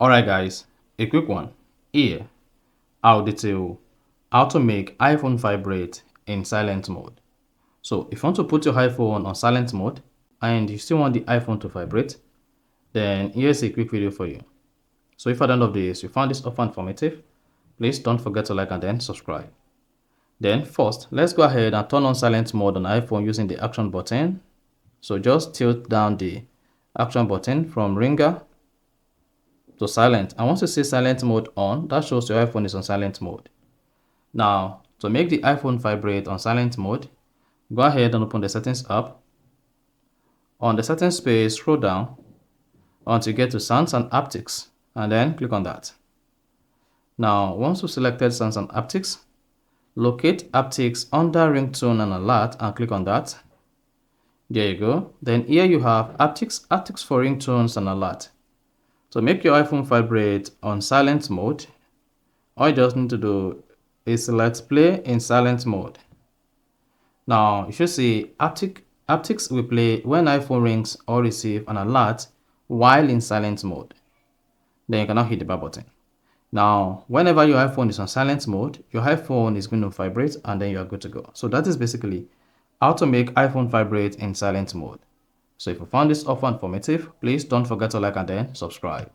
Alright guys, a quick one. Here, I'll detail how to make iPhone vibrate in silent mode. So if you want to put your iPhone on silent mode and you still want the iPhone to vibrate, then here's a quick video for you. So if at the end of this you found this offer informative, please don't forget to like and then subscribe. Then first, let's go ahead and turn on silent mode on iPhone using the action button. So just tilt down the action button from ringer to silent, and once you see silent mode on, that shows your iPhone is on silent mode. Now, to make the iPhone vibrate on silent mode, go ahead and open the settings app. On the settings page, scroll down until you get to sounds and haptics, and then click on that. Now, once you've selected sounds and haptics, locate haptics under ringtone and alert and click on that. There you go. Then here you have haptics for ringtones and alert. To make your iPhone vibrate on silent mode, all you just need to do is select play in silent mode. Now you should see haptics will play when iPhone rings or receive an alert while in silent mode. Then you cannot hit the back button. Now, whenever your iPhone is on silent mode, your iPhone is going to vibrate and then you are good to go. So that is basically how to make iPhone vibrate in silent mode. So if you found this offer informative, please don't forget to like and then subscribe.